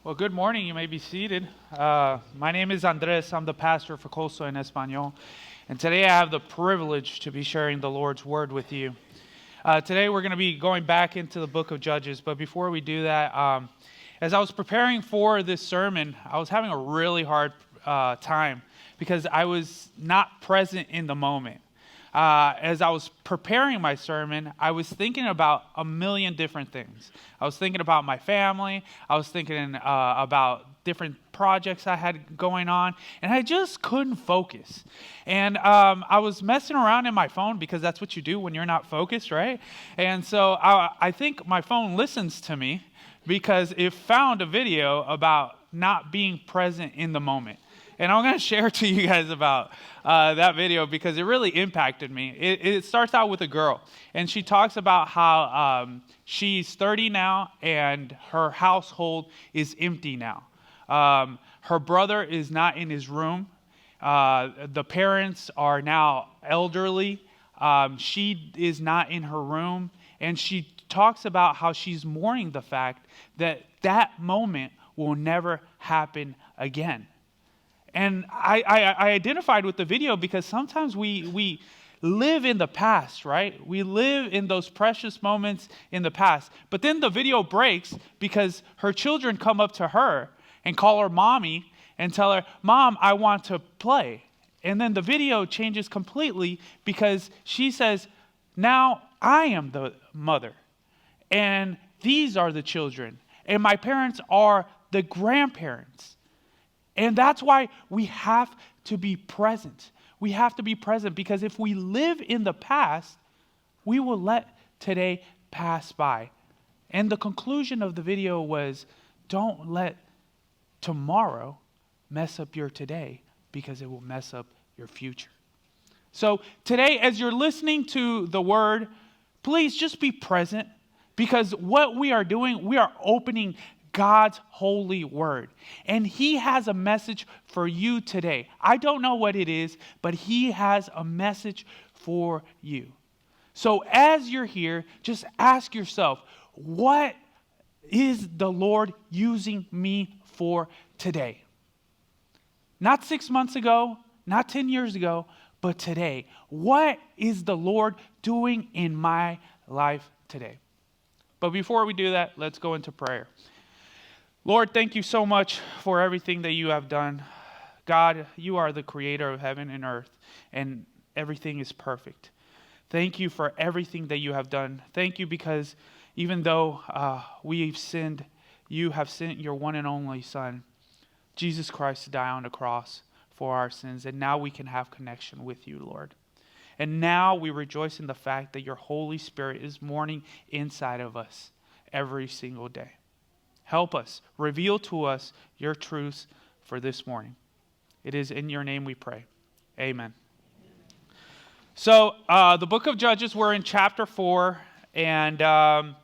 Well, good morning. You may be seated. My name is Andres. I'm the pastor for Coastal in Español. And today I have the privilege to be sharing the Lord's Word with you. Today we're going to be going back into the book of Judges. But before we do that, as I was preparing for this sermon, I was having a really hard time because I was not present in the moment. As I was preparing my sermon, I was thinking about a million different things. I was thinking about my family. I was thinking about different projects I had going on, and I just couldn't focus. And I was messing around in my phone because that's what you do when you're not focused, right? And so I think my phone listens to me because it found a video about not being present in the moment. And I'm going to share to you guys about that video because it really impacted me. It starts out with a girl, and she talks about how she's 30 now, and her household is empty now. Her brother is not in his room. The parents are now elderly. She is not in her room, and she talks about how she's mourning the fact that that moment will never happen again. And I identified with the video because sometimes we live in the past, right? We live in those precious moments in the past. But then the video breaks because her children come up to her and call her mommy and tell her, "Mom, I want to play." And then the video changes completely because she says, "Now I am the mother. And these are the children. And my parents are the grandparents." And that's why we have to be present. We have to be present because if we live in the past, we will let today pass by. And the conclusion of the video was, don't let tomorrow mess up your today because it will mess up your future. So today, as you're listening to the word, please just be present because what we are doing, we are opening God's holy word. And he has a message for you today. I don't know what it is, but he has a message for you. So as you're here, just ask yourself, what is the Lord using me for today? Not 6 months ago, not 10 years ago, but today. What is the Lord doing in my life today? But before we do that, let's go into prayer. Lord, thank you so much for everything that you have done. God, you are the creator of heaven and earth, and everything is perfect. Thank you for everything that you have done. Thank you because even though we've sinned, you have sent your one and only Son, Jesus Christ, to die on the cross for our sins, and now we can have connection with you, Lord. And now we rejoice in the fact that your Holy Spirit is mourning inside of us every single day. Help us. Reveal to us your truths for this morning. It is in your name we pray. Amen. So the book of Judges, we're in chapter 4. And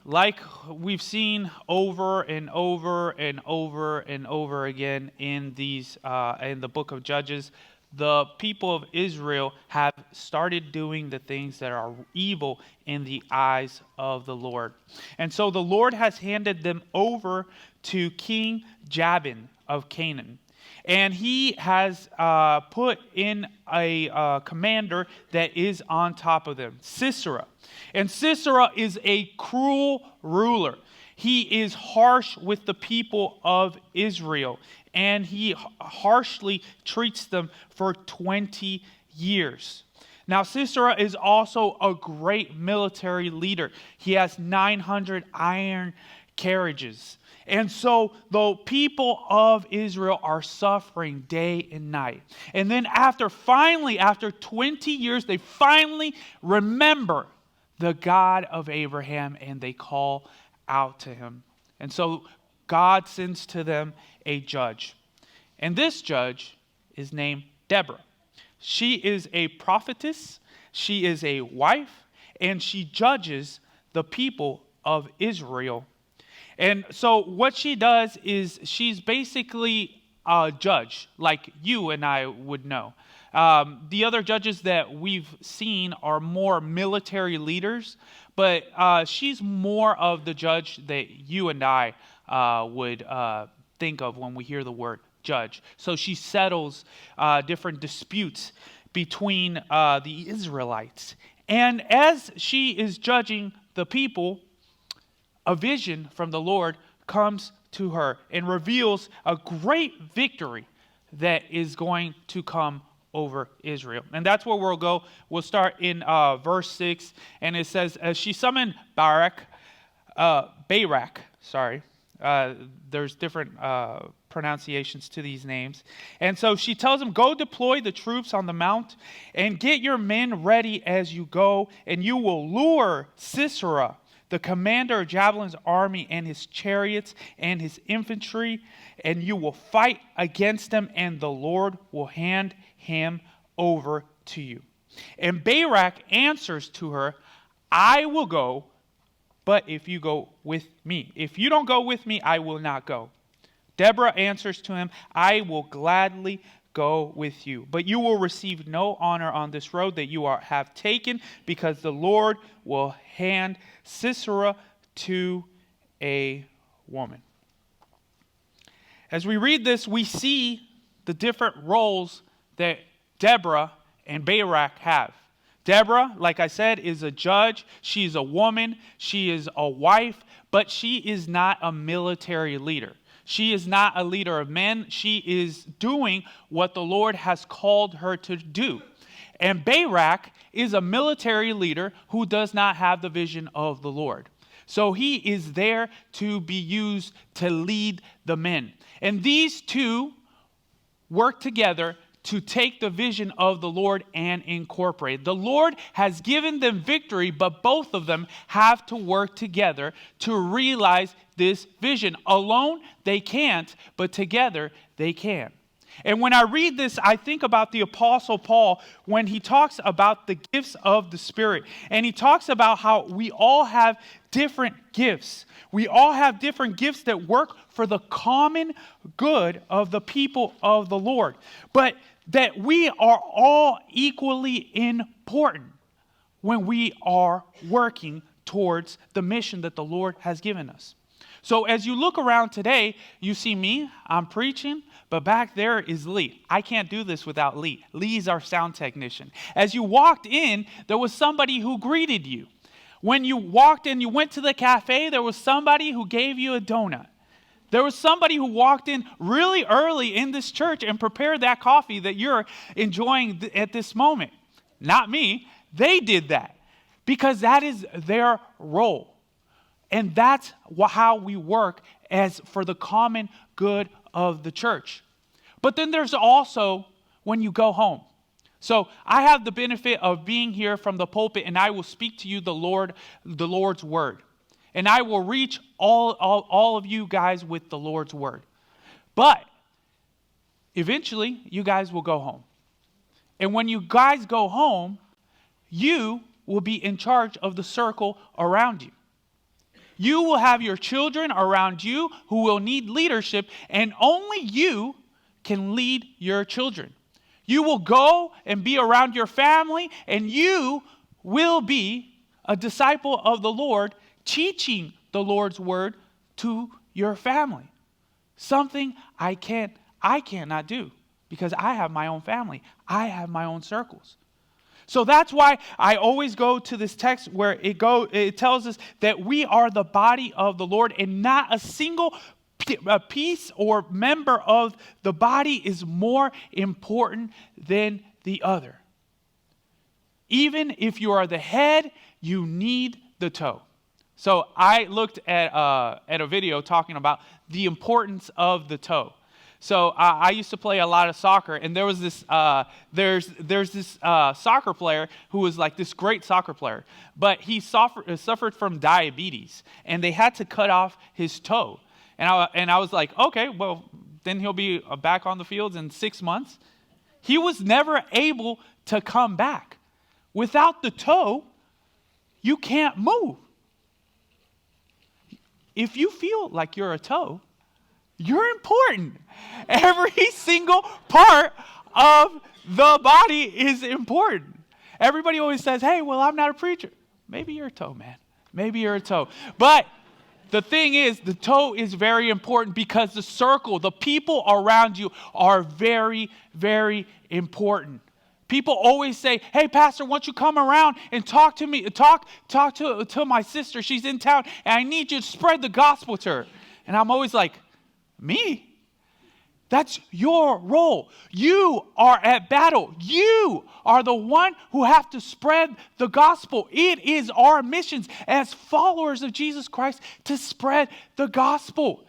like we've seen over and over and over and over again in the book of Judges, the people of Israel have started doing the things that are evil in the eyes of the Lord. And so the Lord has handed them over to King Jabin of Canaan. And he has put in a commander that is on top of them, Sisera. And Sisera is a cruel ruler. He is harsh with the people of Israel, and he harshly treats them for 20 years. Now, Sisera is also a great military leader. He has 900 iron carriages. And so the people of Israel are suffering day and night. And then after 20 years, they finally remember the God of Abraham, and they call out to him. And so God sends to them a judge. And this judge is named Deborah. She is a prophetess, she is a wife, and she judges the people of Israel. And so what she does is she's basically a judge, like you and I would know. The other judges that we've seen are more military leaders, but she's more of the judge that you and I would think of when we hear the word judge. So she settles different disputes between the Israelites. And as she is judging the people, a vision from the Lord comes to her and reveals a great victory that is going to come over Israel. And that's where we'll go. We'll start in verse 6, and it says, as she summoned Barak, there's different pronunciations to these names. And so she tells him, go deploy the troops on the mount and get your men ready as you go, and you will lure Sisera, the commander of Javelin's army, and his chariots and his infantry, and you will fight against them, and the Lord will hand him over to you. And Barak answers to her, I will go, but if you go with me. If you don't go with me, I will not go. Deborah answers to him, I will gladly go with you, but you will receive no honor on this road that you have taken, because the Lord will hand Sisera to a woman. As we read this, we see the different roles that Deborah and Barak have. Deborah, like I said, is a judge. She's a woman. She is a wife, but she is not a military leader. She is not a leader of men. She is doing what the Lord has called her to do. And Barak is a military leader who does not have the vision of the Lord. So he is there to be used to lead the men. And these two work together to take the vision of the Lord and incorporate it. The Lord has given them victory, but both of them have to work together to realize this vision. Alone, they can't, but together, they can. And when I read this, I think about the Apostle Paul when he talks about the gifts of the Spirit. And he talks about how we all have different gifts. We all have different gifts that work for the common good of the people of the Lord. But that we are all equally important when we are working towards the mission that the Lord has given us. So as you look around today, you see me, I'm preaching, but back there is Lee. I can't do this without Lee. Lee's our sound technician. As you walked in, there was somebody who greeted you. When you walked in, you went to the cafe, there was somebody who gave you a donut. There was somebody who walked in really early in this church and prepared that coffee that you're enjoying at this moment. Not me. They did that because that is their role. And that's how we work as for the common good of the church. But then there's also when you go home. So I have the benefit of being here from the pulpit, and I will speak to you the Lord's word. And I will reach all of you guys with the Lord's word. But eventually, you guys will go home. And when you guys go home, you will be in charge of the circle around you. You will have your children around you who will need leadership, and only you can lead your children. You will go and be around your family, and you will be a disciple of the Lord, teaching the Lord's word to your family. Something I cannot do because I have my own family. I have my own circles. So that's why I always go to this text where it tells us that we are the body of the Lord, and not a single piece or member of the body is more important than the other. Even if you are the head, you need the toe. So I looked at a video talking about the importance of the toe. So I used to play a lot of soccer, and there was this there's this soccer player who was like this great soccer player, but he suffered from diabetes, and they had to cut off his toe. And I was like, okay, well then he'll be back on the fields in 6 months. He was never able to come back. Without the toe, you can't move. If you feel like you're a toe, you're important. Every single part of the body is important. Everybody always says, hey, well, I'm not a preacher. Maybe you're a toe, man. Maybe you're a toe. But the thing is, the toe is very important because the circle, the people around you are very, very important. People always say, hey, pastor, why don't you come around and talk to me, talk to my sister. She's in town, and I need you to spread the gospel to her. And I'm always like, me? That's your role. You are at battle. You are the one who have to spread the gospel. It is our missions as followers of Jesus Christ to spread the gospel.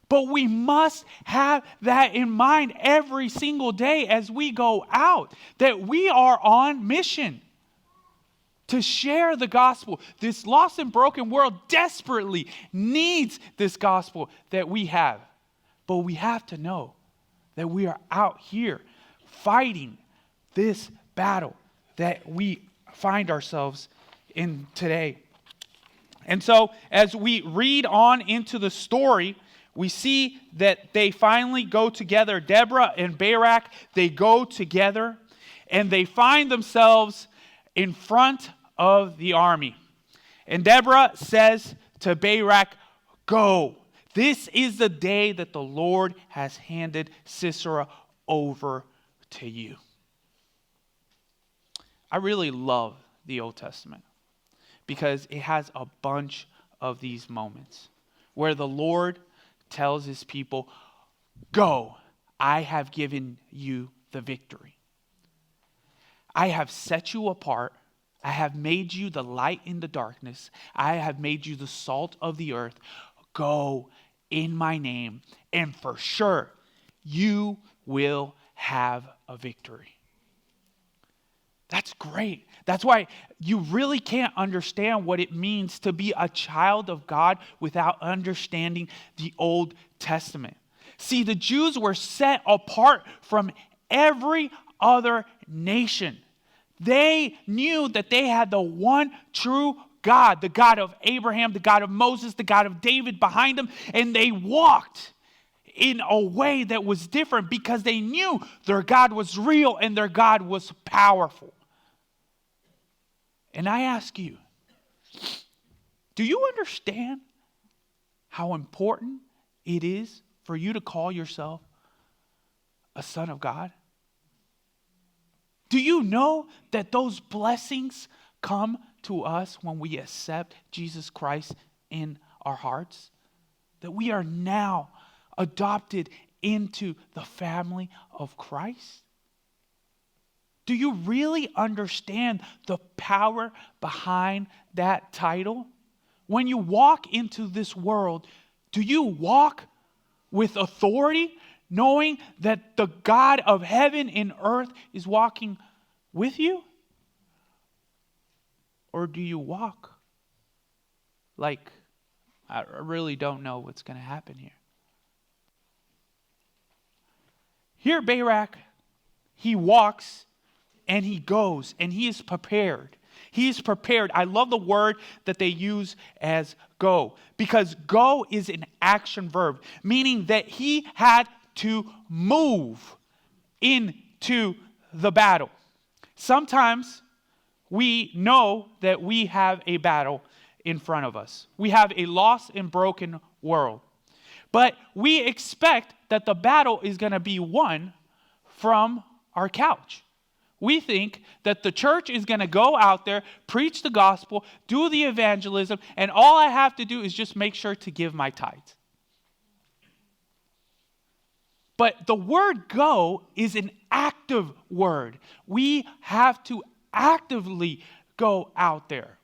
But we must have that in mind every single day as we go out, that we are on mission to share the gospel. This lost and broken world desperately needs this gospel that we have. But we have to know that we are out here fighting this battle that we find ourselves in today. And so as we read on into the story, we see that they finally go together. Deborah and Barak, they go together and they find themselves in front of the army. And Deborah says to Barak, go. This is the day that the Lord has handed Sisera over to you. I really love the Old Testament because it has a bunch of these moments where the Lord tells his people, go, I have given you the victory. I have set you apart. I have made you the light in the darkness. I have made you the salt of the earth. Go in my name, and for sure, you will have a victory. That's great. That's why you really can't understand what it means to be a child of God without understanding the Old Testament. See, the Jews were set apart from every other nation. They knew that they had the one true God, the God of Abraham, the God of Moses, the God of David behind them, and they walked in a way that was different because they knew their God was real and their God was powerful. And I ask you, do you understand how important it is for you to call yourself a son of God? Do you know that those blessings come to us when we accept Jesus Christ in our hearts? That we are now adopted into the family of Christ? Do you really understand the power behind that title? When you walk into this world, do you walk with authority, knowing that the God of heaven and earth is walking with you? Or do you walk like, I really don't know what's going to happen here? Here, Barak, he walks and he goes and he is prepared. He is prepared. I love the word that they use as go, because go is an action verb, meaning that he had to move into the battle. Sometimes we know that we have a battle in front of us. We have a lost and broken world. But we expect that the battle is going to be won from our couch. We think that the church is going to go out there, preach the gospel, do the evangelism, and all I have to do is just make sure to give my tithes. But the word go is an active word. We have to actively go out there.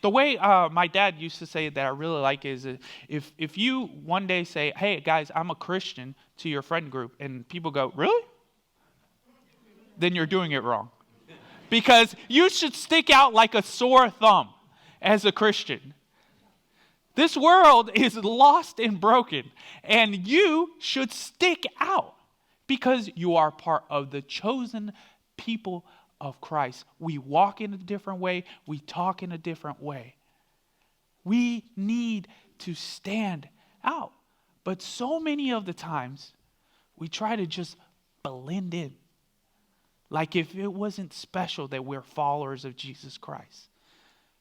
The way my dad used to say that I really like is if you one day say, hey guys, I'm a Christian to your friend group, and people go, really? Then you're doing it wrong. Because you should stick out like a sore thumb as a Christian. This world is lost and broken, and you should stick out because you are part of the chosen people of Christ. We walk in a different way. We talk in a different way. We need to stand out. But so many of the times, we try to just blend in. Like if it wasn't special that we're followers of Jesus Christ.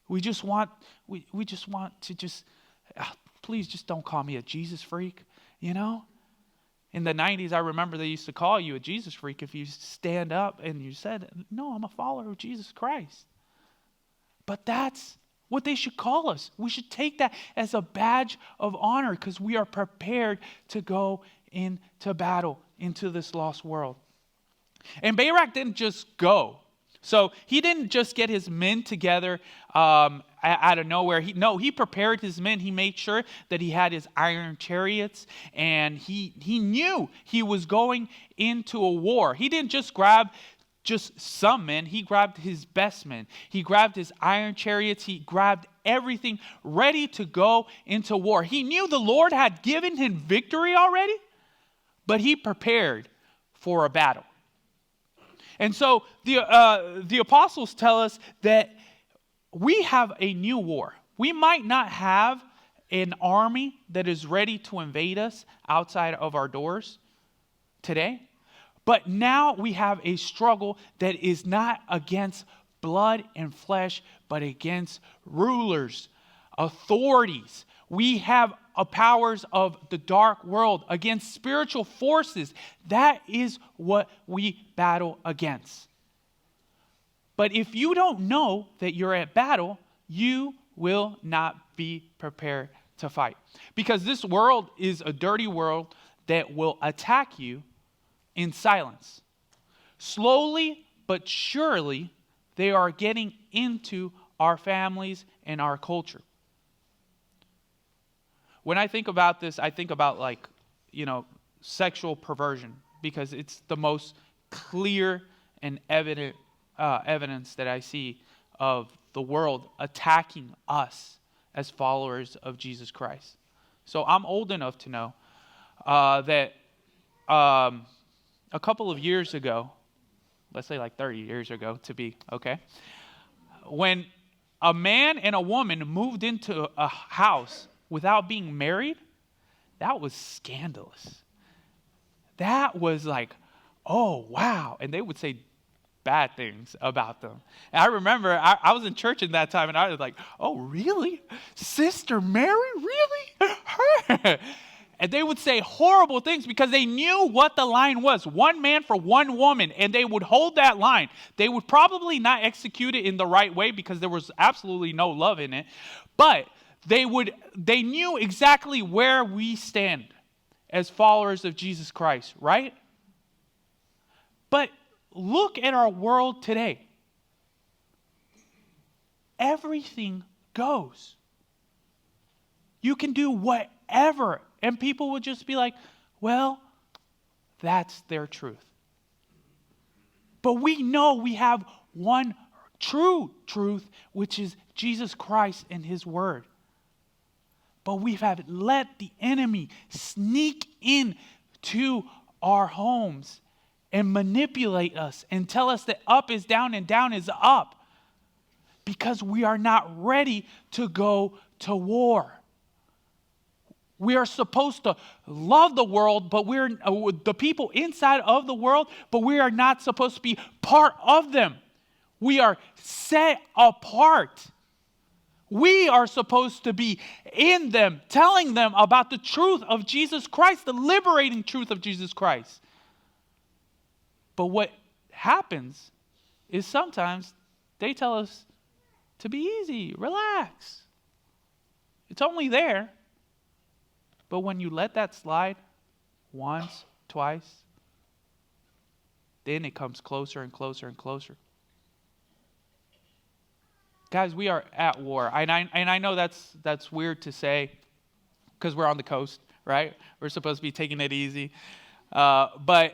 We just want to just Please just don't call me a Jesus freak, you know? In the 90s, I remember they used to call you a Jesus freak if you stand up and you said, no, I'm a follower of Jesus Christ. But that's what they should call us. We should take that as a badge of honor because we are prepared to go into battle, into this lost world. And Barak didn't just go. So he didn't just get his men together out of nowhere. He prepared his men. He made sure that he had his iron chariots, and he knew he was going into a war. He didn't just grab just some men. He grabbed his best men. He grabbed his iron chariots. He grabbed everything ready to go into war. He knew the Lord had given him victory already, but he prepared for a battle. And so the apostles tell us that we have a new war. We might not have an army that is ready to invade us outside of our doors today, but now we have a struggle that is not against blood and flesh, but against rulers, authorities. We have powers of the dark world, against spiritual forces. That is what we battle against. But if you don't know that you're at battle, you will not be prepared to fight. Because this world is a dirty world that will attack you in silence. Slowly but surely, they are getting into our families and our culture. When I think about this, I think about sexual perversion, because it's the most clear and evident evidence that I see of the world attacking us as followers of Jesus Christ. So I'm old enough to know that a couple of years ago, let's say like 30 years ago to be, okay, when a man and a woman moved into a house without being married, that was scandalous. That was like, oh, wow. And they would say bad things about them. And I remember I was in church at that time, and I was like, oh, really? Sister Mary? Really? Her? And they would say horrible things because they knew what the line was. One man for one woman. And they would hold that line. They would probably not execute it in the right way because there was absolutely no love in it. But they knew exactly where we stand as followers of Jesus Christ, right? But look at our world today. Everything goes. You can do whatever, and people will just be like, well, that's their truth. But we know we have one true truth, which is Jesus Christ and His Word. But we have let the enemy sneak in to our homes and manipulate us and tell us that up is down and down is up, because we are not ready to go to war. We are supposed to love the world, but we're the people inside of the world, but we are not supposed to be part of them. We are set apart. We are supposed to be in them, telling them about the truth of Jesus Christ, the liberating truth of Jesus Christ. But what happens is sometimes they tell us to be easy, relax. It's only there. But when you let that slide once, twice, then it comes closer and closer and closer. Guys, we are at war. And I know that's weird to say because we're on the coast, right? We're supposed to be taking it easy. But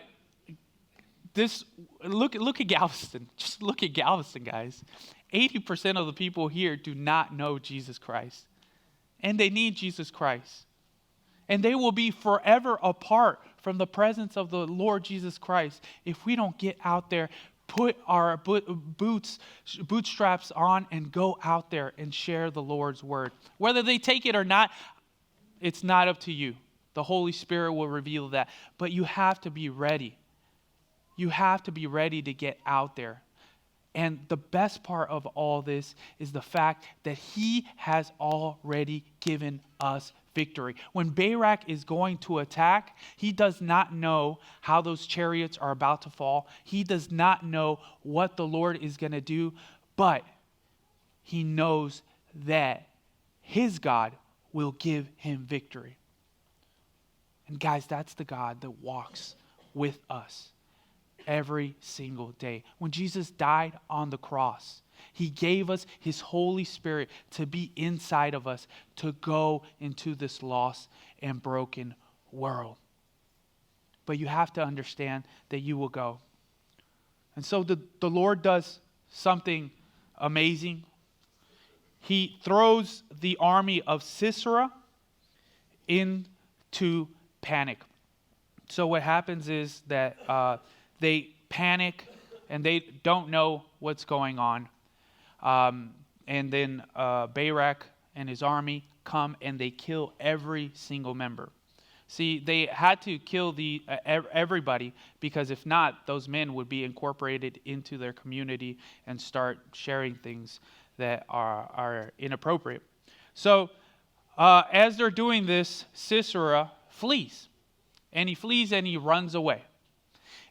look at Galveston. Just look at Galveston, guys. 80% of the people here do not know Jesus Christ. And they need Jesus Christ. And they will be forever apart from the presence of the Lord Jesus Christ if we don't get out there, put our bootstraps on, and go out there and share the Lord's word. Whether they take it or not, it's not up to you. The Holy Spirit will reveal that. But you have to be ready. You have to be ready to get out there. And the best part of all this is the fact that he has already given us victory. When Barak is going to attack, he does not know how those chariots are about to fall. He does not know what the Lord is going to do, but he knows that his God will give him victory. And guys, that's the God that walks with us every single day. When Jesus died on the cross, he gave us his Holy Spirit to be inside of us, to go into this lost and broken world. But you have to understand that you will go. And so the Lord does something amazing. He throws the army of Sisera into panic. So what happens is that they panic and they don't know what's going on. And then Barak and his army come and they kill every single member. See, they had to kill everybody, because if not, those men would be incorporated into their community and start sharing things that are inappropriate. So as they're doing this, Sisera flees. And he flees and he runs away.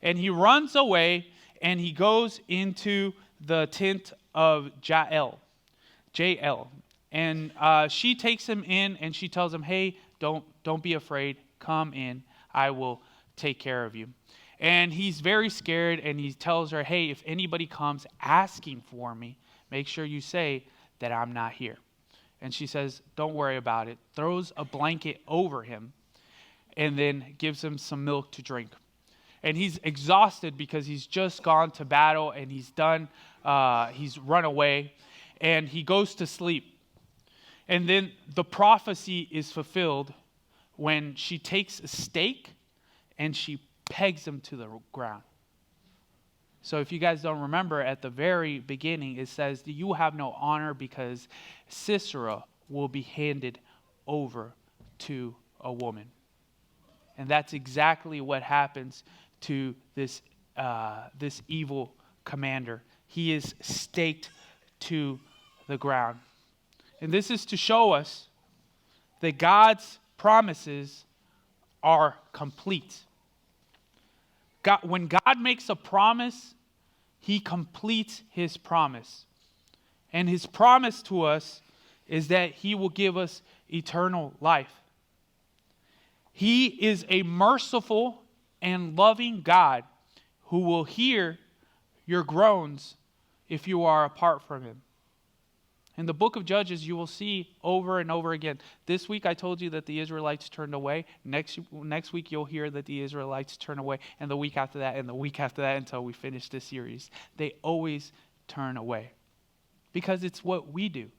And he runs away and he goes into the tent of Jael. And she takes him in and she tells him, hey, don't be afraid. Come in. I will take care of you. And he's very scared and he tells her, hey, if anybody comes asking for me, make sure you say that I'm not here. And she says, don't worry about it. Throws a blanket over him and then gives him some milk to drink. And he's exhausted because he's just gone to battle and he's done, he's run away, and he goes to sleep. And then the prophecy is fulfilled when she takes a stake and she pegs him to the ground. So if you guys don't remember, at the very beginning, it says that you will have no honor because Sisera will be handed over to a woman. And that's exactly what happens to this evil commander. He is staked to the ground. And this is to show us that God's promises are complete. When God makes a promise, he completes his promise. And his promise to us is that he will give us eternal life. He is a merciful and loving God who will hear your groans if you are apart from him. In the book of Judges, you will see over and over again. This week I told you that the Israelites turned away. Next week you'll hear that the Israelites turn away. And the week after that, and the week after that, until we finish this series. They always turn away. Because it's what we do.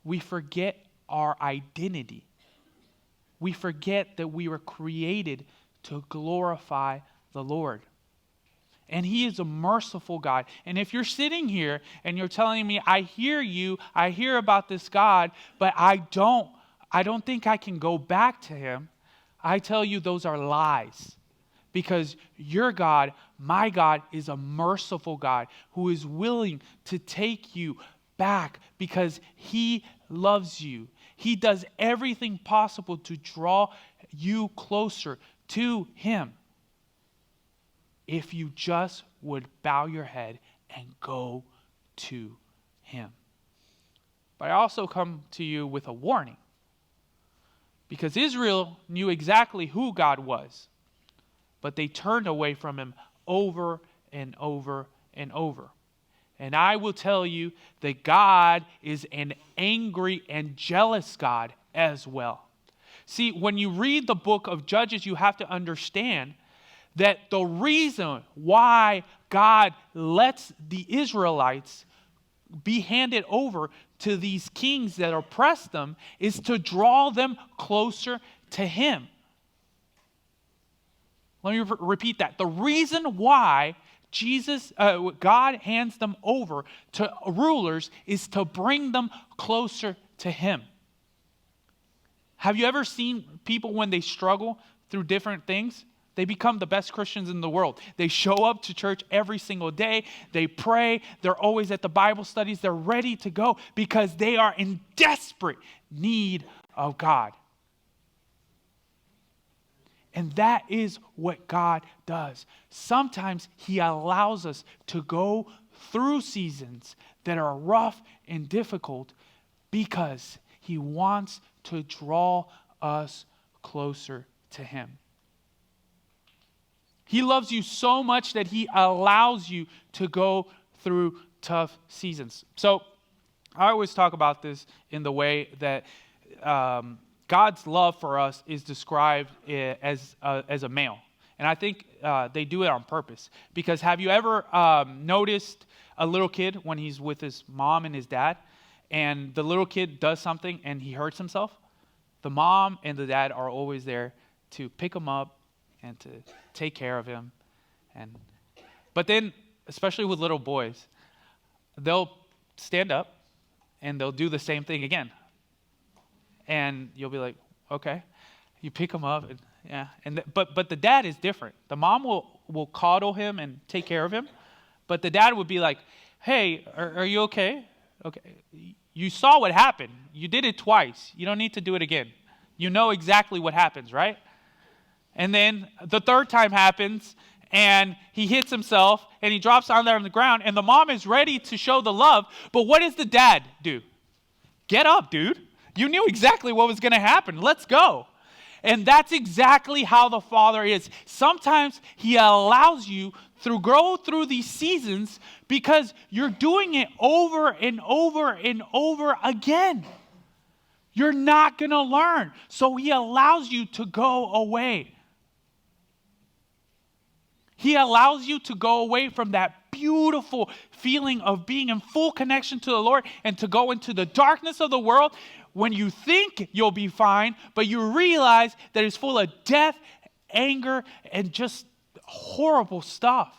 We forget our identity. We forget that we were created to glorify the Lord. And he is a merciful God. And if you're sitting here and you're telling me, I hear you, I hear about this God, but I don't think I can go back to him, I tell you those are lies. Because your God, my God, is a merciful God who is willing to take you back because he loves you. He does everything possible to draw you closer to him. If you just would bow your head and go to him. But I also come to you with a warning. Because Israel knew exactly who God was. But they turned away from him over and over and over. And I will tell you that God is an angry and jealous God as well. See, when you read the book of Judges, you have to understand that the reason why God lets the Israelites be handed over to these kings that oppress them is to draw them closer to him. Let me repeat that. The reason why God hands them over to rulers is to bring them closer to him. Have you ever seen people when they struggle through different things? They become the best Christians in the world. They show up to church every single day. They pray. They're always at the Bible studies. They're ready to go because they are in desperate need of God. And that is what God does. Sometimes he allows us to go through seasons that are rough and difficult because he wants to draw us closer to him. He loves you so much that he allows you to go through tough seasons. So I always talk about this in the way that God's love for us is described as a male. And I think they do it on purpose. Because have you ever noticed a little kid when he's with his mom and his dad, and the little kid does something and he hurts himself? The mom and the dad are always there to pick him up and to take care of him. But then, especially with little boys, they'll stand up and they'll do the same thing again. And you'll be like, okay. You pick him up, but the dad is different. The mom will coddle him and take care of him, but the dad would be like, hey, are you okay? Okay. You saw what happened. You did it twice. You don't need to do it again. You know exactly what happens, right? And then the third time happens, and he hits himself, and he drops down there on the ground, and the mom is ready to show the love, but what does the dad do? Get up, dude. You knew exactly what was going to happen. Let's go. And that's exactly how the Father is. Sometimes he allows you to go through these seasons because you're doing it over and over and over again. You're not going to learn. So he allows you to go away. He allows you to go away from that beautiful feeling of being in full connection to the Lord and to go into the darkness of the world when you think you'll be fine, but you realize that it's full of death, anger, and just horrible stuff.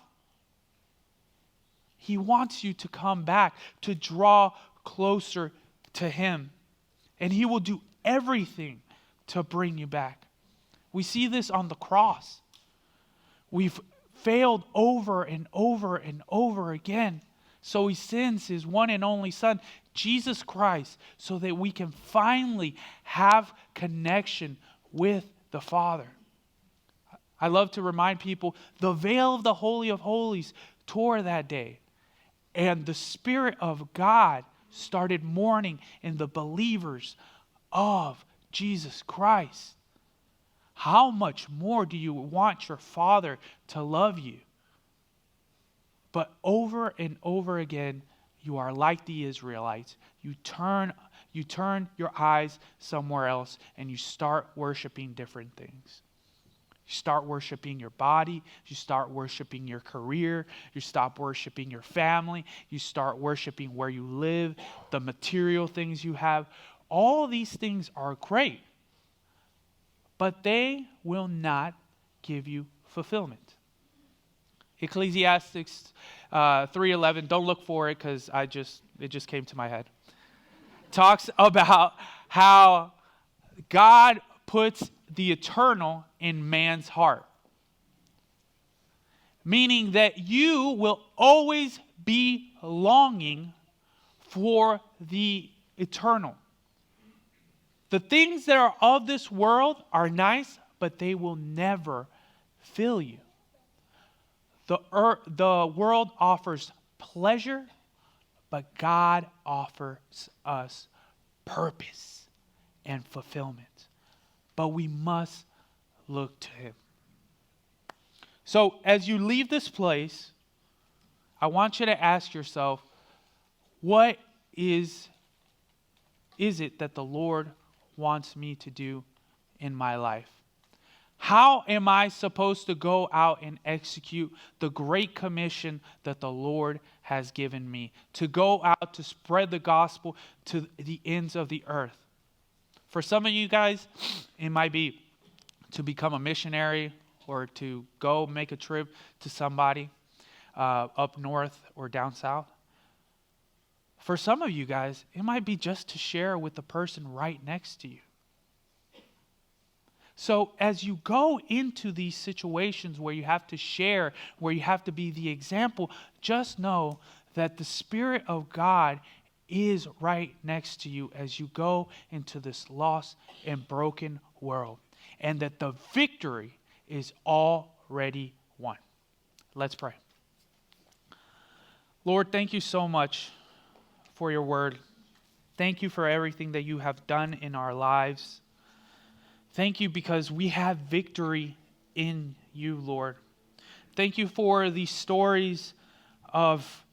He wants you to come back, to draw closer to him. And he will do everything to bring you back. We see this on the cross. We've failed over and over and over again. So he sends his one and only Son, Jesus Christ, so that we can finally have connection with the Father. I love to remind people, the veil of the Holy of Holies tore that day. And the Spirit of God started mourning in the believers of Jesus Christ. How much more do you want your Father to love you? But over and over again, you are like the Israelites. You turn your eyes somewhere else and you start worshiping different things. You start worshiping your body. You start worshiping your career. You stop worshiping your family. You start worshiping where you live, the material things you have. All these things are great, but they will not give you fulfillment. Ecclesiastes 3:11, don't look for it because it just came to my head. Talks about how God puts the eternal in man's heart. Meaning that you will always be longing for the eternal. The things that are of this world are nice, but they will never fill you. The world offers pleasure, but God offers us purpose and fulfillment. But we must look to him. So as you leave this place, I want you to ask yourself, what is it that the Lord wants me to do in my life? How am I supposed to go out and execute the great commission that the Lord has given me? To go out to spread the gospel to the ends of the earth. For some of you guys, it might be to become a missionary or to go make a trip to somebody up north or down south. For some of you guys, it might be just to share with the person right next to you. So as you go into these situations where you have to share, where you have to be the example, just know that the Spirit of God is right next to you as you go into this lost and broken world, and that the victory is already won. Let's pray. Lord, thank you so much for your word. Thank you for everything that you have done in our lives. Thank you because we have victory in you, Lord. Thank you for these stories of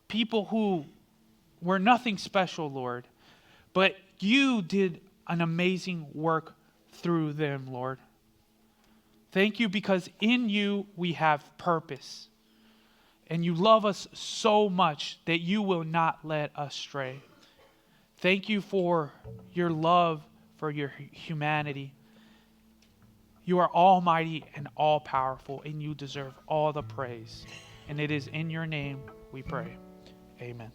people who were nothing special, Lord, but you did an amazing work through them, Lord. Thank you because in you we have purpose, and you love us so much that you will not let us stray. Thank you for your love, for your humanity. You are almighty and all-powerful, and you deserve all the praise. And it is in your name we pray. Amen.